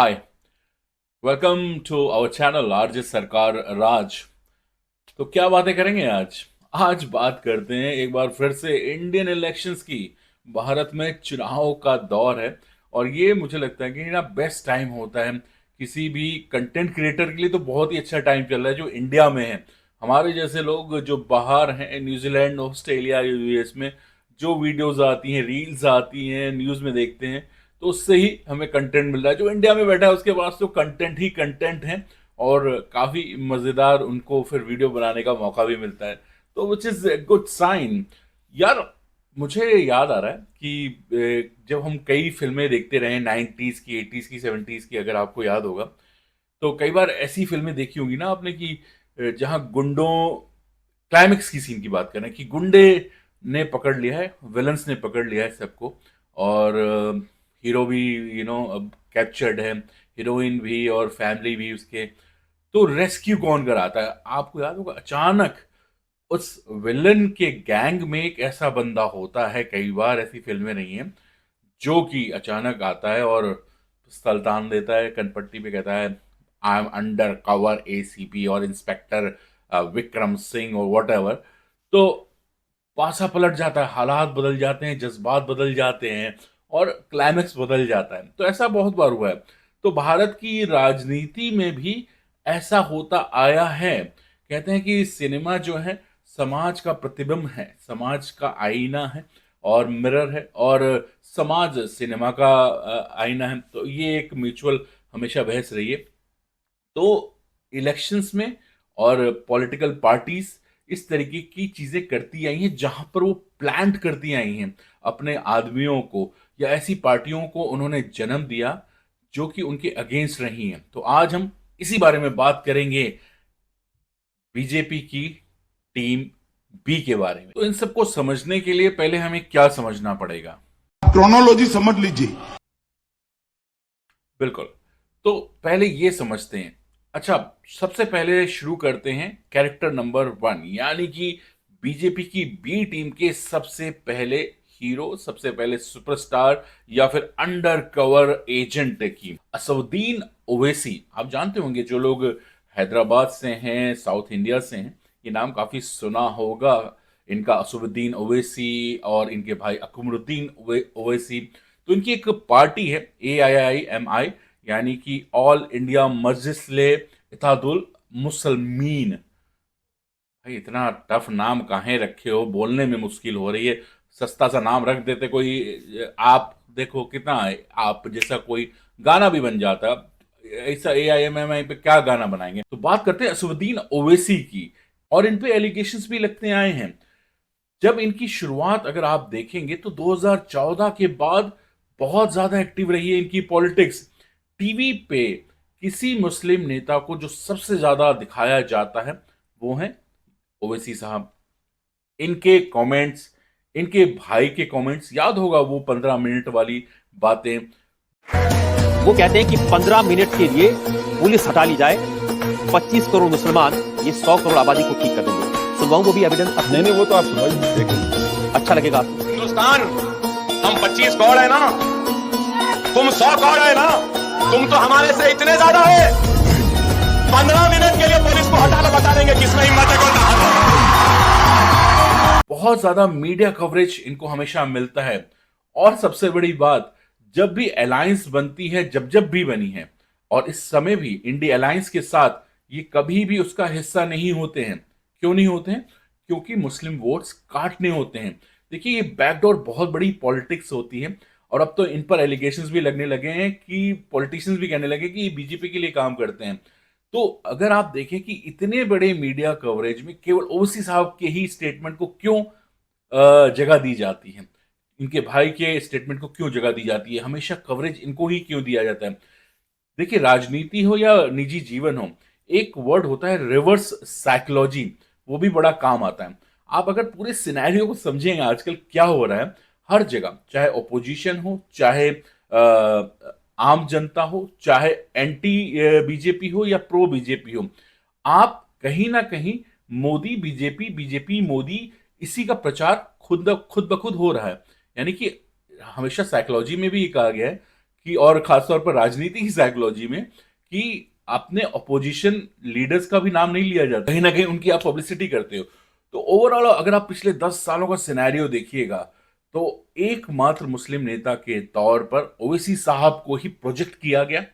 Hi, welcome to our channel RJ Sarkar Raj. तो क्या बातें करेंगे आज? आज बात करते हैं एक बार फिर से इंडियन इलेक्शंस की। भारत में चुनाव का दौर है और ये मुझे लगता है कि ना बेस्ट टाइम होता है किसी भी कंटेंट क्रिएटर के लिए। तो बहुत ही अच्छा टाइम चल रहा है जो इंडिया में है। हमारे जैसे लोग जो बाहर हैं, न्यूजीलैंड, ऑस्ट्रेलिया, यूएस में जो वीडियोस आती हैं, रील्स आती हैं, न्यूज़ में देखते हैं, तो उससे ही हमें कंटेंट मिल रहा है। जो इंडिया में बैठा है उसके पास तो कंटेंट ही कंटेंट है और काफ़ी मज़ेदार उनको फिर वीडियो बनाने का मौका भी मिलता है। तो which is a good sign. यार, मुझे याद आ रहा है कि जब हम कई फिल्में देखते रहे 90s की, 80s की, 70s की, अगर आपको याद होगा तो कई बार ऐसी फिल्में देखी होंगी ना आपने कि जहाँ गुंडों, क्लाइमेक्स की सीन की बात करें कि गुंडे ने पकड़ लिया है, विलन्स ने पकड़ लिया है सबको, और हीरो भी अब कैप्चर्ड है, हीरोइन भी और फैमिली भी उसके। तो रेस्क्यू कौन कराता है? आपको याद होगा अचानक उस विलन के गैंग में एक ऐसा बंदा होता है, कई बार ऐसी फिल्में रही हैं, जो कि अचानक आता है और पिस्तौल तान देता है कनपट्टी पे, कहता है I am under cover ACP और इंस्पेक्टर विक्रम सिंह और वट एवर। तो पासा पलट जाता है, हालात बदल जाते हैं, जज्बात बदल जाते हैं और क्लाइमेक्स बदल जाता है। तो ऐसा बहुत बार हुआ है। तो भारत की राजनीति में भी ऐसा होता आया है। कहते हैं कि सिनेमा जो है समाज का प्रतिबिंब है, समाज का आईना है और मिरर है, और समाज सिनेमा का आईना है। तो ये एक म्यूचुअल हमेशा बहस रही है। तो इलेक्शंस में और पॉलिटिकल पार्टीज इस तरीके की चीजें करती आई हैं जहां पर वो प्लांट करती आई हैं अपने आदमियों को, या ऐसी पार्टियों को उन्होंने जन्म दिया जो कि उनके अगेंस्ट रही हैं। तो आज हम इसी बारे में बात करेंगे, बीजेपी की टीम बी के बारे में। तो इन सबको समझने के लिए पहले हमें क्या समझना पड़ेगा? क्रोनोलॉजी समझ लीजिए। बिल्कुल। तो पहले ये समझते हैं। अच्छा, सबसे पहले शुरू करते हैं कैरेक्टर नंबर 1, यानी कि बीजेपी की बी टीम के सबसे पहले हीरो, सबसे पहले सुपरस्टार या फिर अंडर कवर एजेंट की असउद्दीन ओवैसी। आप जानते होंगे, जो लोग हैदराबाद से हैं, साउथ इंडिया से हैं, ये नाम काफी सुना होगा इनका, असउद्दीन ओवैसी और इनके भाई अकमरुद्दीन ओवैसी। तो इनकी एक पार्टी है AIIMI, यानी कि ऑल इंडिया मजलिस इत्तेहादुल मुसलमीन। भाई, इतना टफ नाम काहे रखे हो, बोलने में मुश्किल हो रही है। सस्ता सा नाम रख देते कोई। आप देखो कितना है, आप जैसा कोई गाना भी बन जाता। ऐसा AIMI पे क्या गाना बनाएंगे? तो बात करते हैं असुद्दीन ओवैसी की, और इन पे एलिगेशंस भी लगते आए हैं। जब इनकी शुरुआत अगर आप देखेंगे तो 2014 के बाद बहुत ज्यादा एक्टिव रही है इनकी पॉलिटिक्स। टीवी पे किसी मुस्लिम नेता को जो सबसे ज्यादा दिखाया जाता है वो है ओवैसी साहब। इनके कमेंट्स, इनके भाई के कमेंट्स, याद होगा वो 15 मिनट वाली बातें। वो कहते हैं कि 15 मिनट के लिए पुलिस हटा ली जाए, 25 करोड़ मुसलमान ये 100 करोड़ आबादी को ठीक कर देंगे। सुनवाऊं वो भी एविडेंस? नहीं नहीं, वो तो आप सुनाइए, देखेंगे। अच्छा लगेगा आपको? हिंदुस्तान, हम 25 करोड़ है ना, तुम 100 करोड़ है ना, तुम तो हमारे से इतने ज्यादा है। 15 मिनट के लिए पुलिस को हटा लो, बता देंगे किसमें हिम्मत है कौन। बहुत ज्यादा मीडिया कवरेज इनको हमेशा मिलता है। और सबसे बड़ी बात, जब भी अलायंस बनती है, जब जब भी बनी है, और इस समय भी इंडिया अलायंस के साथ, ये कभी भी उसका हिस्सा नहीं होते हैं। क्यों नहीं होते हैं? क्योंकि मुस्लिम वोट्स काटने होते हैं। देखिए, ये बैकडोर बहुत बड़ी पॉलिटिक्स होती है। और अब तो इन पर एलिगेशंस भी लगने लगे हैं कि पॉलिटिशियंस भी कहने लगे कि ये बीजेपी के लिए काम करते हैं। तो अगर आप देखें कि इतने बड़े मीडिया कवरेज में केवल ओवैसी साहब के ही स्टेटमेंट को क्यों जगह दी जाती है, इनके भाई के स्टेटमेंट को क्यों जगह दी जाती है, हमेशा कवरेज इनको ही क्यों दिया जाता है? देखिए, राजनीति हो या निजी जीवन हो, एक वर्ड होता है रिवर्स साइकोलॉजी, वो भी बड़ा काम आता है। आप अगर पूरे सिनेरियो को समझेंगे आजकल क्या हो रहा है हर जगह, चाहे ओपोजिशन हो, चाहे आम जनता हो, चाहे एंटी बीजेपी हो या प्रो बीजेपी हो, आप कहीं ना कहीं मोदी बीजेपी, बीजेपी मोदी, इसी का प्रचार खुद खुद ब खुद हो रहा है। यानी कि हमेशा साइकोलॉजी में भी ये कहा गया है कि, और खासतौर पर राजनीति की साइकोलॉजी में, कि अपने अपोजिशन लीडर्स का भी नाम नहीं लिया जाता, कहीं ना कहीं उनकी आप पब्लिसिटी करते हो। तो ओवरऑल अगर आप पिछले 10 सालों का सिनेरियो देखिएगा तो एकमात्र मुस्लिम नेता के तौर पर ओवैसी साहब को ही प्रोजेक्ट किया गया।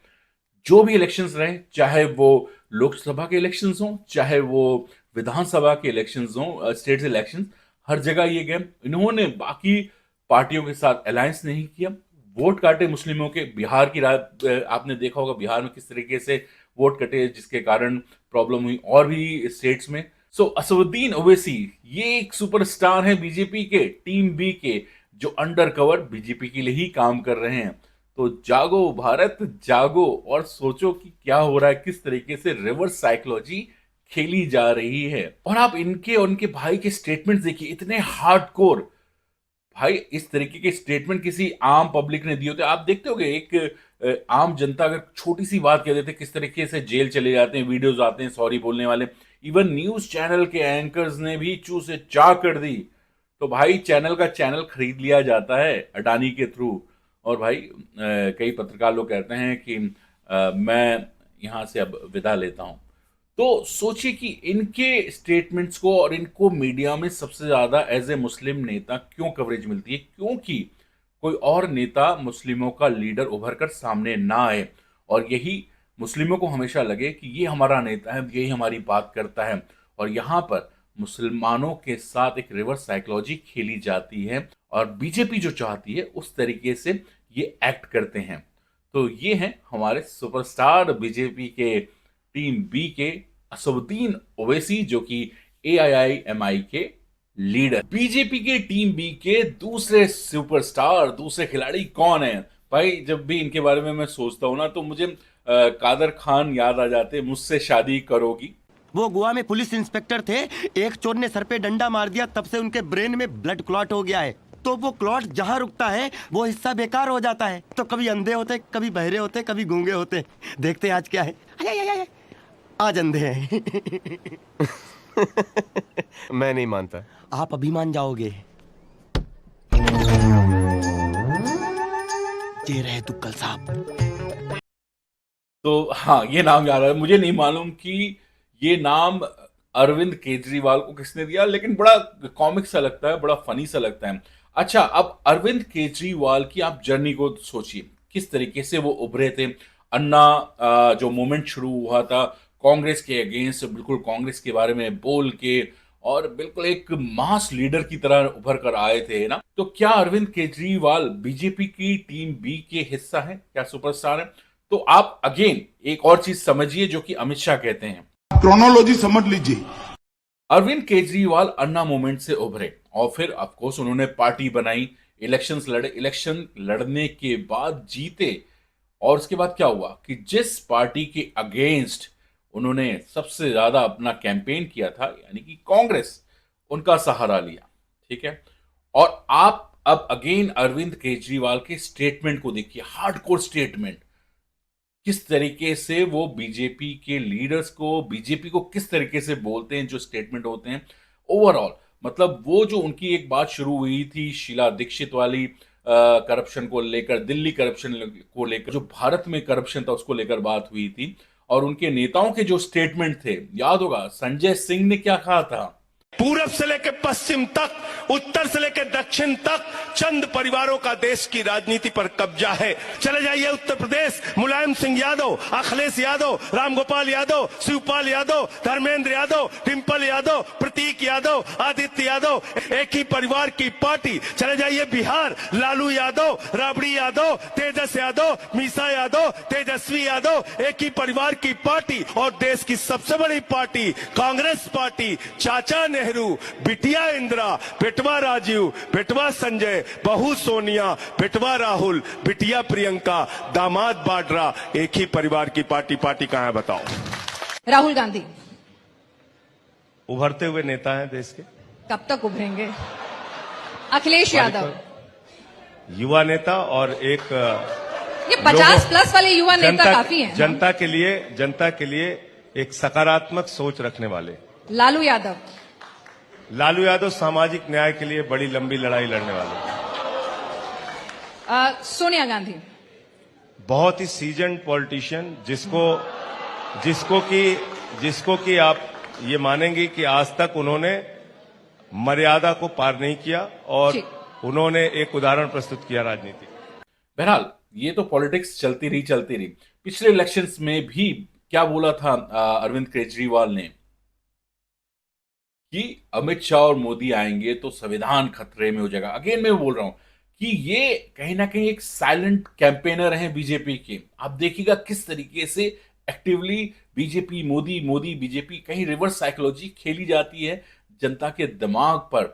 जो भी इलेक्शंस रहे, चाहे वो लोकसभा के इलेक्शंस हों, चाहे वो विधानसभा के इलेक्शंस हों, स्टेट इलेक्शंस, हर जगह ये गए। इन्होंने बाकी पार्टियों के साथ अलायंस नहीं किया, वोट काटे मुस्लिमों के। बिहार की आपने देखा होगा बिहार में किस तरीके से वोट कटे, जिसके कारण प्रॉब्लम हुई, और भी स्टेट्स में। सो असदुद्दीन ओवैसी ये एक सुपरस्टार है बीजेपी के, टीम बी के, जो अंडर कवर बीजेपी के लिए ही काम कर रहे हैं। तो जागो भारत जागो और सोचो कि क्या हो रहा है, किस तरीके से रिवर्स साइकोलॉजी खेली जा रही है। और आप इनके और उनके भाई के स्टेटमेंट्स देखिए, इतने हार्डकोर। भाई इस तरीके के स्टेटमेंट किसी आम पब्लिक ने दिए होते, आप देखते होगे एक आम जनता अगर छोटी सी बात कह देते किस तरीके से जेल चले जाते हैं, वीडियोस आते हैं सॉरी बोलने वाले। इवन न्यूज चैनल के एंकर्स ने भी चू से चा कर दी। तो भाई चैनल का चैनल खरीद लिया जाता है अडानी के थ्रू। और भाई कई पत्रकार लोग कहते हैं कि मैं यहां से अब विदा लेता हूं। तो सोचिए कि इनके स्टेटमेंट्स को और इनको मीडिया में सबसे ज्यादा एज ए मुस्लिम नेता क्यों कवरेज मिलती है, क्योंकि कोई और नेता मुस्लिमों का लीडर उभर कर सामने ना आए, और यही मुस्लिमों को हमेशा लगे कि ये हमारा नेता है, यही हमारी बात करता है। और यहाँ पर मुसलमानों के साथ एक रिवर्स साइकोलॉजी खेली जाती है, और बीजेपी जो चाहती है उस तरीके से ये एक्ट करते हैं। तो ये हैं हमारे सुपरस्टार बीजेपी के टीम बी के असदुद्दीन ओवैसी, जो कि AIIMI के लीडर। बीजेपी के टीम बी के दूसरे सुपरस्टार, दूसरे खिलाड़ी कौन है? भाई जब भी इनके बारे में मैं सोचता हूं ना तो मुझे कादर खान याद आ जाते, मुझसे शादी करोगी। वो गोवा में पुलिस इंस्पेक्टर थे, एक चोर ने सर पे डंडा मार दिया, तब से उनके ब्रेन में ब्लड क्लॉट हो गया है। तो वो क्लॉट जहाँ रुकता है वो हिस्सा बेकार हो जाता है। तो कभी अंधे होते, कभी बहरे होते, कभी गूंगे होते। देखते आज क्या है, आज अंधे हैं। मैं नहीं मानता। आप अभी मान जाओगे। ये रहे तुक्कल साहब। तो हाँ, ये नाम याद है। मुझे नहीं मालूम कि ये नाम अरविंद केजरीवाल को किसने दिया, लेकिन बड़ा कॉमिक सा लगता है, बड़ा फनी सा लगता है। अच्छा, अब अरविंद केजरीवाल की आप जर्नी को सोचिए, किस तरीके से वो उभरे थे। अन्ना जो मूवमेंट शुरू हुआ था कांग्रेस के अगेंस्ट, बिल्कुल कांग्रेस के बारे में बोल के, और बिल्कुल एक मास लीडर की तरह उभर कर आए थे ना। तो क्या अरविंद केजरीवाल बीजेपी की टीम बी के हिस्सा है, क्या सुपरस्टार है? तो आप अगेन एक और चीज समझिए जो कि अमित शाह कहते हैं, क्रोनोलॉजी समझ लीजिए। अरविंद केजरीवाल अन्ना मूवमेंट से उभरे और फिर ऑफ कोर्स उन्होंने पार्टी बनाई, इलेक्शंस लड़े, इलेक्शन लड़ने के बाद जीते। और उसके बाद क्या हुआ कि जिस पार्टी के अगेंस्ट उन्होंने सबसे ज्यादा अपना कैंपेन किया था, यानी कि कांग्रेस, उनका सहारा लिया। ठीक है, और आप अब अगेन अरविंद केजरीवाल के स्टेटमेंट को देखिए, हार्डकोर स्टेटमेंट, किस तरीके से वो बीजेपी के लीडर्स को, बीजेपी को किस तरीके से बोलते हैं, जो स्टेटमेंट होते हैं। ओवरऑल मतलब वो जो उनकी एक बात शुरू हुई थी शीला दीक्षित वाली, करप्शन को लेकर, दिल्ली करप्शन को लेकर, जो भारत में करप्शन था उसको लेकर बात हुई थी, और उनके नेताओं के जो स्टेटमेंट थे, याद होगा संजय सिंह ने क्या कहा था, पूरब से लेकर पश्चिम तक, उत्तर से लेकर दक्षिण तक चंद परिवारों का देश की राजनीति पर कब्जा है। चले जाइए उत्तर प्रदेश, मुलायम सिंह यादव, अखिलेश यादव, रामगोपाल यादव, शिवपाल यादव, धर्मेंद्र यादव, डिंपल यादव, प्रतीक यादव, आदित्य यादव, एक ही परिवार की पार्टी। चले जाइए बिहार, लालू यादव, राबड़ी यादव, तेजस यादव, मीसा यादव, तेजस्वी यादव, एक ही परिवार की पार्टी। और देश की सबसे बड़ी पार्टी कांग्रेस पार्टी, चाचा नेहरू, बिटिया इंदिरा, बेटवा राजीव, बेटवा संजय, बहू सोनिया, बेटवा राहुल, बिटिया प्रियंका, दामाद वाड्रा, एक ही परिवार की पार्टी। पार्टी कहां है बताओ? राहुल गांधी उभरते हुए नेता हैं देश के। कब तक उभरेंगे? अखिलेश यादव युवा नेता, और एक ये 50+ वाले युवा नेता काफी हैं। जनता के लिए एक सकारात्मक सोच रखने वाले लालू यादव सामाजिक न्याय के लिए बड़ी लंबी लड़ाई लड़ने वाले। सोनिया गांधी बहुत ही सीजन्ड पॉलिटिशियन जिसको कि आप ये मानेंगे कि आज तक उन्होंने मर्यादा को पार नहीं किया और उन्होंने एक उदाहरण प्रस्तुत किया राजनीति। बहरहाल ये तो पॉलिटिक्स चलती रही। पिछले इलेक्शंस में भी क्या बोला था अरविंद केजरीवाल ने कि अमित शाह और मोदी आएंगे तो संविधान खतरे में हो जाएगा। अगेन मैं बोल रहा हूं कि ये कहीं ना कहीं एक साइलेंट कैंपेनर हैं बीजेपी के। आप देखिएगा किस तरीके से एक्टिवली बीजेपी मोदी बीजेपी, कहीं रिवर्स साइकोलॉजी खेली जाती है जनता के दिमाग पर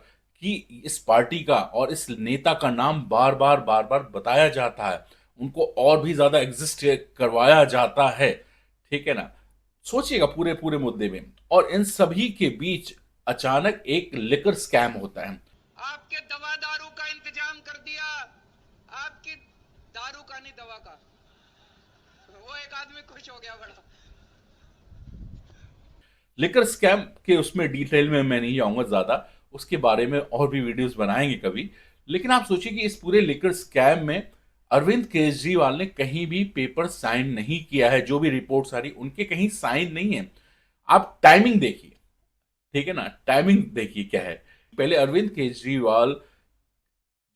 कि इस पार्टी का और इस नेता का नाम बार बार बताया जाता है, उनको और भी ज्यादा एग्जिस्ट करवाया जाता है। ठीक है ना, सोचिएगा पूरे मुद्दे में। और इन सभी के बीच अचानक एक लिकर स्कैम होता है। आपके दवा दारू का इंतजाम कर दिया, आपकी दारू का नहीं दवा का। वो एक आदमी खुश हो गया बड़ा। लिकर स्कैम के उसमें डिटेल में मैं नहीं जाऊंगा ज्यादा, उसके बारे में और भी वीडियोस बनाएंगे कभी। लेकिन आप सोचिए कि इस पूरे लिकर स्कैम में अरविंद केजरीवाल ने कहीं भी पेपर साइन नहीं किया है। जो भी रिपोर्ट्स आ रही उनके कहीं साइन नहीं है। आप टाइमिंग देखिए, ठीक है ना, टाइमिंग देखिए क्या है। पहले अरविंद केजरीवाल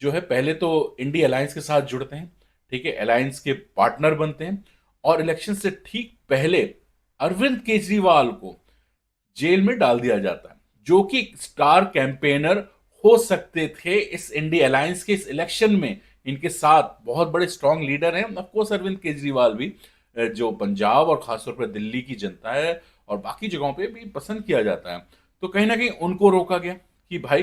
जो है पहले तो इंडिया अलायंस के साथ जुड़ते हैं, ठीक है, अलायंस के पार्टनर बनते हैं और इलेक्शन से ठीक पहले अरविंद केजरीवाल को जेल में डाल दिया जाता है, जो कि स्टार कैंपेनर हो सकते थे इस इंडिया अलायंस के इस इलेक्शन में। इनके साथ बहुत बड़े स्ट्रांग लीडर हैं ऑफ कोर्स अरविंद केजरीवाल भी, जो पंजाब और खासतौर पर दिल्ली की जनता है और बाकी जगहों पे भी पसंद किया जाता है। तो कहीं ना कहीं उनको रोका गया कि भाई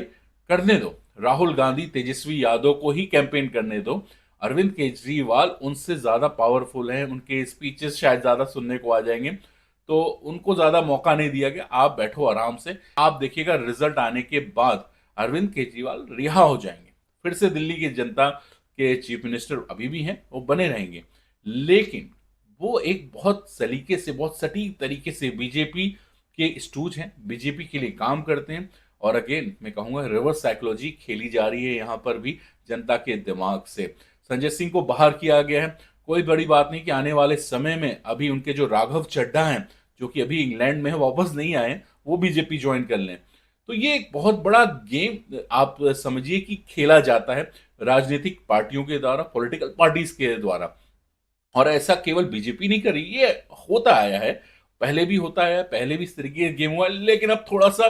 करने दो, राहुल गांधी तेजस्वी यादव को ही कैंपेन करने दो। अरविंद केजरीवाल उनसे ज्यादा पावरफुल हैं, उनके स्पीचेस शायद ज्यादा सुनने को आ जाएंगे, तो उनको ज्यादा मौका नहीं दिया गया। आप बैठो आराम से, आप देखिएगा रिजल्ट आने के बाद अरविंद केजरीवाल रिहा हो जाएंगे। फिर से दिल्ली की जनता के चीफ मिनिस्टर अभी भी हैं, वो बने रहेंगे। लेकिन वो एक बहुत सलीके से, बहुत सटीक तरीके से बीजेपी के स्टूज हैं, बीजेपी के लिए काम करते हैं। और अगेन मैं कहूंगा रिवर्स साइकोलॉजी खेली जा रही है यहां पर भी जनता के दिमाग से। संजय सिंह को बाहर किया गया है, कोई बड़ी बात नहीं कि आने वाले समय में अभी उनके जो राघव चड्ढा हैं, जो कि अभी इंग्लैंड में है, वापस नहीं आए, वो बीजेपी ज्वाइन कर लें। तो ये एक बहुत बड़ा गेम आप समझिए कि खेला जाता है राजनीतिक पार्टियों के द्वारा, पॉलिटिकल पार्टीज के द्वारा। और ऐसा केवल बीजेपी नहीं कर रही, ये होता आया है, पहले भी होता है, पहले भी इस तरीके का गेम हुआ, लेकिन अब थोड़ा सा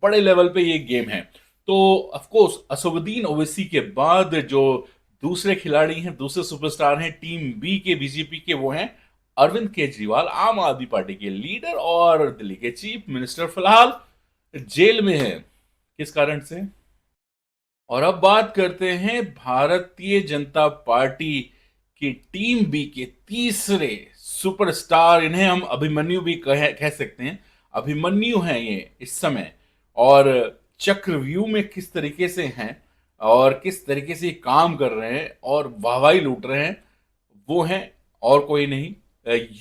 बड़े लेवल पे ये गेम है। तो ऑफ कोर्स असदुद्दीन ओवैसी के बाद जो दूसरे खिलाड़ी हैं, दूसरे सुपरस्टार हैं टीम बी के बीजेपी के, वो हैं अरविंद केजरीवाल, आम आदमी पार्टी के लीडर और दिल्ली के चीफ मिनिस्टर, फिलहाल जेल में है। किस कारण से? और अब बात करते हैं भारतीय जनता पार्टी की टीम बी के तीसरे सुपरस्टार, इन्हें हम अभिमन्यु भी कह सकते हैं। अभिमन्यु हैं ये इस समय, और चक्रव्यूह में किस तरीके से हैं और किस तरीके से काम कर रहे हैं और वाहवाही लूट रहे हैं, वो हैं और कोई नहीं,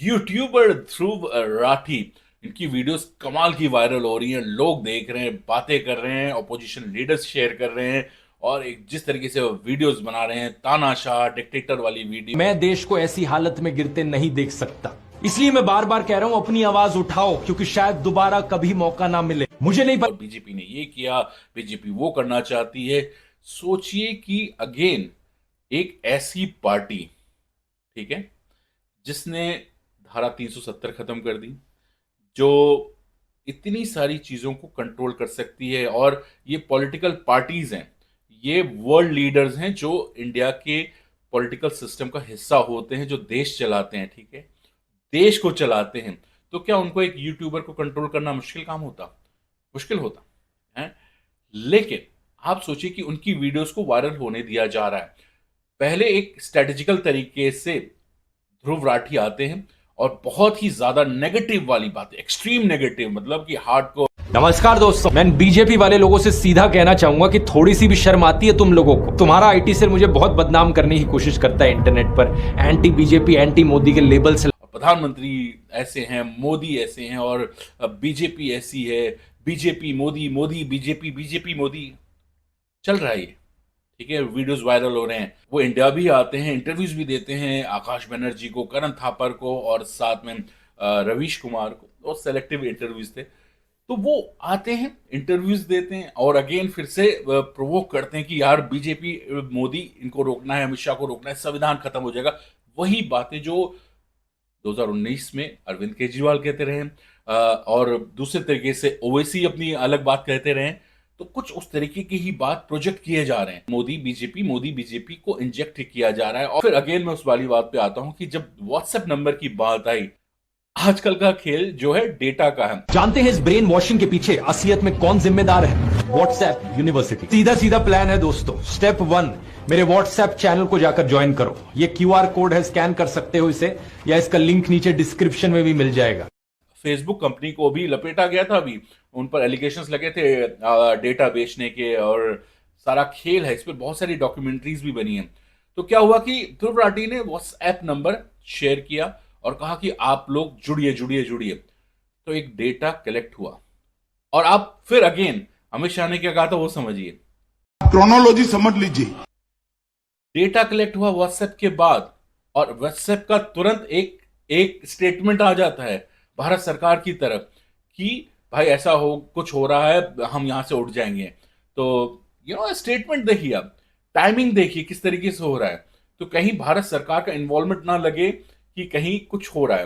यूट्यूबर ध्रुव राठी। इनकी वीडियोस कमाल की वायरल हो रही हैं, लोग देख रहे हैं, बातें कर रहे हैं, ऑपोजिशन लीडर्स शेयर कर रहे हैं, और एक जिस तरीके से वो वीडियोस बना रहे हैं, तानाशाह डिक्टेटर वाली वीडियो। मैं देश को ऐसी हालत में गिरते नहीं देख सकता, इसलिए मैं बार बार कह रहा हूं अपनी आवाज उठाओ, क्योंकि शायद दोबारा कभी मौका ना मिले। मुझे नहीं पता बीजेपी ने ये किया, बीजेपी वो करना चाहती है। सोचिए कि अगेन एक ऐसी पार्टी, ठीक है, जिसने धारा 370 खत्म कर दी, जो इतनी सारी चीजों को कंट्रोल कर सकती है, और ये पॉलिटिकल पार्टीज हैं, ये वर्ल्ड लीडर्स हैं जो इंडिया के पॉलिटिकल सिस्टम का हिस्सा होते हैं, जो देश चलाते हैं, ठीक है, देश को चलाते हैं। तो क्या उनको एक यूट्यूबर को कंट्रोल करना मुश्किल काम होता? मुश्किल होता है। लेकिन आप सोचिए कि उनकी वीडियोस को वायरल होने दिया जा रहा है। पहले एक स्ट्रेटेजिकल तरीके से ध्रुव राठी आते हैं और बहुत ही ज्यादा नेगेटिव वाली बात, एक्सट्रीम नेगेटिव, मतलब कि हार्ड को। नमस्कार दोस्तों, मैं बीजेपी वाले लोगों से सीधा कहना चाहूंगा कि थोड़ी सी भी शर्म आती है तुम लोगों को? तुम्हारा आईटी सेल मुझे बहुत बदनाम करने की कोशिश करता है इंटरनेट पर, एंटी बीजेपी एंटी मोदी के लेबल से। प्रधानमंत्री ऐसे हैं, मोदी ऐसे हैं, और बीजेपी ऐसी है, BJP Modi, Modi BJP, BJP Modi, चल रहा है ये, ठीक है, वीडियोस वायरल हो रहे हैं, वो इंडिया भी आते हैं, इंटरव्यूज भी देते हैं, आकाश बनर्जी को, करण थापर को और साथ में रवीश कुमार को, और सेलेक्टिव इंटरव्यूज थे। तो वो आते हैं, इंटरव्यूज देते हैं और अगेन फिर से प्रोवोक करते हैं कि यार बीजेपी, मोदी, इनको रोकना है, अमित शाह को रोकना है, संविधान खत्म हो जाएगा। वही बातें जो 2019 में अरविंद केजरीवाल कहते रहे, और दूसरे तरीके से ओवैसी अपनी अलग बात कहते रहे। तो कुछ उस तरीके की ही बात प्रोजेक्ट किए जा रहे हैं, मोदी बीजेपी को इंजेक्ट किया जा रहा है। और फिर अगेन मैं उस वाली बात पे आता हूं कि जब व्हाट्सएप नंबर की बात आई, आजकल का खेल जो है डेटा का है। जानते हैं इस ब्रेन वॉशिंग के पीछे असलियत में कौन जिम्मेदार है? WhatsApp university. सीधा सीधा प्लान है दोस्तों। स्टेप 1, मेरे व्हाट्सएप चैनल को जाकर ज्वाइन करो। ये क्यूआर कोड है, स्कैन कर सकते हो इसे, या इसका लिंक नीचे डिस्क्रिप्शन में भी मिल जाएगा। फेसबुक कंपनी को भी लपेटा गया था, अभी उन पर एलिगेशंस लगे थे डेटा बेचने के, और सारा खेल है, इस पर बहुत सारी डॉक्यूमेंट्रीज भी बनी हैं। तो क्या हुआ कि ध्रुव राठी ने व्हाट्सएप नंबर शेयर किया और कहा कि आप लोग जुड़िए। तो एक डेटा कलेक्ट हुआ, और आप फिर अगेन अमित शाह ने क्या कहा था वो समझिए। क्रोनोलॉजी समझ लीजिए। डेटा कलेक्ट हुआ व्हाट्सएप के बाद, और व्हाट्सएप का तुरंत एक स्टेटमेंट आ जाता है भारत सरकार की तरफ कि भाई ऐसा कुछ हो रहा है, हम यहां से उठ जाएंगे। तो स्टेटमेंट देखिए, आप टाइमिंग देखिए किस तरीके से हो रहा है। तो कहीं भारत सरकार का इन्वॉल्वमेंट ना लगे कि कहीं कुछ हो रहा है।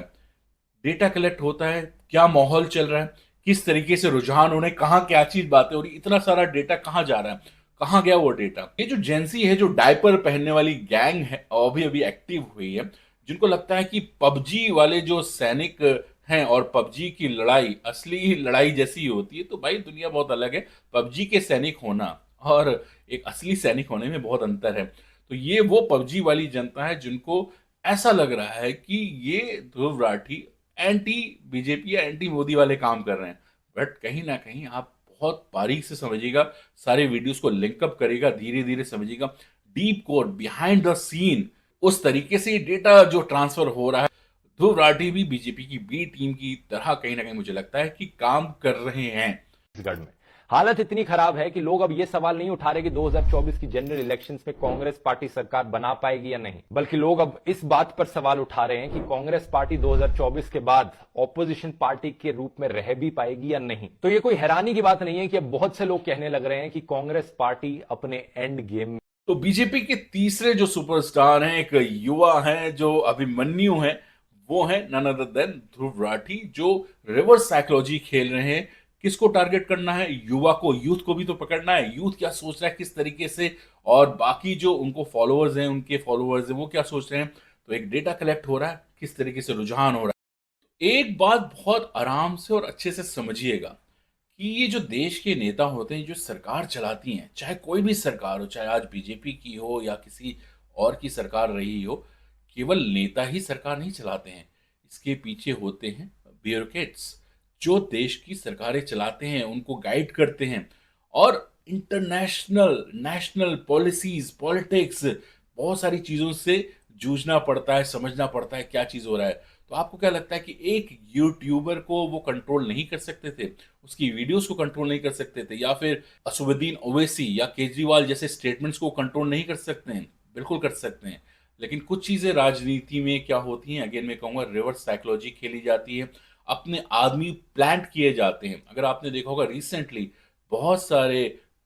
डेटा कलेक्ट होता है, क्या माहौल चल रहा है, किस तरीके से रुझान हो रहे हैं, कहाँ क्या चीज बातें हो रही, इतना सारा डेटा कहाँ जा रहा है, कहाँ गया वो डेटा। ये जो जेंसी है, जो डायपर पहनने वाली गैंग है, अभी एक्टिव हुई है, जिनको लगता है कि पबजी वाले जो सैनिक हैं और पबजी की लड़ाई असली लड़ाई जैसी होती है। तो भाई दुनिया बहुत अलग है, पबजी के सैनिक होना और एक असली सैनिक होने में बहुत अंतर है। तो ये वो पबजी वाली जनता है जिनको ऐसा लग रहा है कि ये ध्रुव राठी एंटी बीजेपी या एंटी मोदी वाले काम कर रहे हैं। बट कहीं ना कहीं आप बहुत बारीक से समझिएगा, सारे वीडियोस को लिंकअप करेगा, धीरे धीरे समझिएगा, deep core behind the scene उस तरीके से डेटा जो ट्रांसफर हो रहा है। ध्रुव राठी भी बीजेपी की बी टीम की तरह कहीं ना कहीं मुझे लगता है कि काम कर रहे हैं। छत्तीसगढ़ में हालत इतनी खराब है कि लोग अब ये सवाल नहीं उठा रहे कि 2024 की जनरल इलेक्शंस में कांग्रेस पार्टी सरकार बना पाएगी या नहीं, बल्कि लोग अब इस बात पर सवाल उठा रहे हैं कि कांग्रेस पार्टी 2024 के बाद ऑपोजिशन पार्टी के रूप में रह भी पाएगी या नहीं। तो ये कोई हैरानी की बात नहीं है कि अब बहुत से लोग कहने लग रहे हैं कि कांग्रेस पार्टी अपने एंड गेम में। तो बीजेपी के तीसरे जो सुपरस्टार हैं, एक युवा हैं जो अभिमन्यु हैं, वो है none other than Dhruv Rathee, जो रिवर्स साइकोलॉजी खेल रहे हैं। किसको टारगेट करना है? युवा को, यूथ को भी तो पकड़ना है। यूथ क्या सोच रहा है, किस तरीके से, और बाकी जो उनको फॉलोअर्स हैं, उनके फॉलोअर्स हैं, वो क्या सोच रहे हैं। तो एक डेटा कलेक्ट हो रहा है, किस तरीके से रुझान हो रहा है। एक बात बहुत आराम से और अच्छे से समझिएगा कि ये जो देश के नेता होते हैं, जो सरकार चलाती हैं, चाहे कोई भी सरकार हो, चाहे आज बीजेपी की हो या किसी और की सरकार रही हो, केवल नेता ही सरकार नहीं चलाते हैं। इसके पीछे होते हैं ब्यूरोक्रेट्स जो देश की सरकारें चलाते हैं, उनको गाइड करते हैं, और इंटरनेशनल, नेशनल पॉलिसीज, पॉलिटिक्स, बहुत सारी चीजों से जूझना पड़ता है, समझना पड़ता है क्या चीज हो रहा है। तो आपको क्या लगता है कि एक यूट्यूबर को वो कंट्रोल नहीं कर सकते थे, उसकी वीडियोस को कंट्रोल नहीं कर सकते थे, या फिर असुद्दीन ओवैसी या केजरीवाल जैसे स्टेटमेंट्स को कंट्रोल नहीं कर सकते हैं? बिल्कुल कर सकते हैं। लेकिन कुछ चीजें राजनीति में क्या होती हैं, अगेन मैं कहूंगा रिवर्स साइकोलॉजी खेली जाती है, अपने आदमी प्लांट किए जाते हैं। अगर आपने देखा होगा रिसेंटली बहुत सारे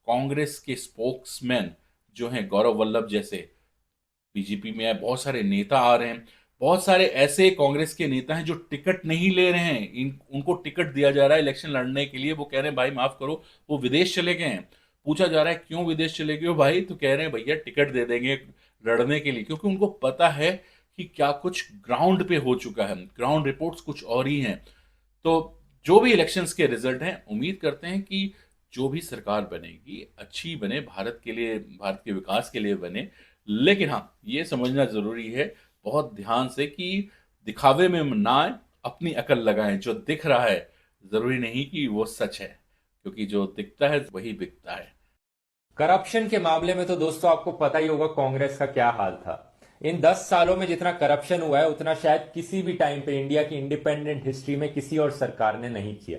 कांग्रेस के स्पोक्समैन जो हैं, गौरव वल्लभ जैसे बीजेपी में आए, बहुत सारे नेता आ रहे हैं, बहुत सारे ऐसे कांग्रेस के नेता हैं जो टिकट नहीं ले रहे हैं, उनको टिकट दिया जा रहा है इलेक्शन लड़ने के लिए। वो कह रहे हैं भाई माफ करो, वो विदेश चले गए हैं। पूछा जा रहा है क्यों विदेश चले गए हो भाई, तो कह रहे हैं भैया टिकट दे देंगे लड़ने के लिए, क्योंकि उनको पता है कि क्या कुछ ग्राउंड पे हो चुका है, ग्राउंड रिपोर्ट्स कुछ और ही हैं। तो जो भी इलेक्शंस के रिजल्ट हैं, उम्मीद करते हैं कि जो भी सरकार बनेगी अच्छी बने, भारत के लिए, भारत के विकास के लिए बने। लेकिन हाँ, ये समझना जरूरी है बहुत ध्यान से कि दिखावे में ना आए, अपनी अकल लगाएं। जो दिख रहा है जरूरी नहीं कि वो सच है, क्योंकि जो दिखता है वही बिकता है। करप्शन के मामले में तो दोस्तों आपको पता ही होगा कांग्रेस का क्या हाल था। इन 10 सालों में जितना करप्शन हुआ है उतना शायद किसी भी टाइम पे इंडिया की इंडिपेंडेंट हिस्ट्री में किसी और सरकार ने नहीं किया।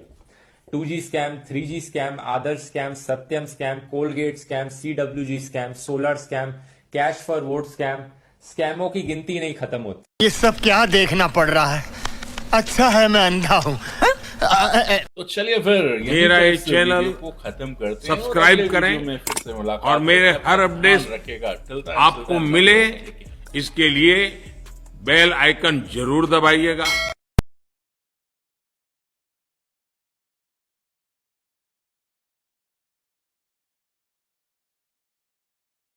2G scam, 3G scam, Adarsh scam, Satyam scam, coalgate scam, CWG scam, solar scam, cash for vote scam, स्कैमों की गिनती नहीं खत्म होती। ये सब क्या देखना पड़ रहा है? अच्छा है मैं अंधा हूँ। तो चलिए फिर मेरा ये चैनल को खत्म करते हैं, सब्सक्राइब और अगले करें वीडियो में फिर से मुलाकात और मेरे होगी। हर अपना अपडेट ध्यान रखिएगा। Till then, आपको मिले, इसके लिए बेल आइकन जरूर दबाइएगा।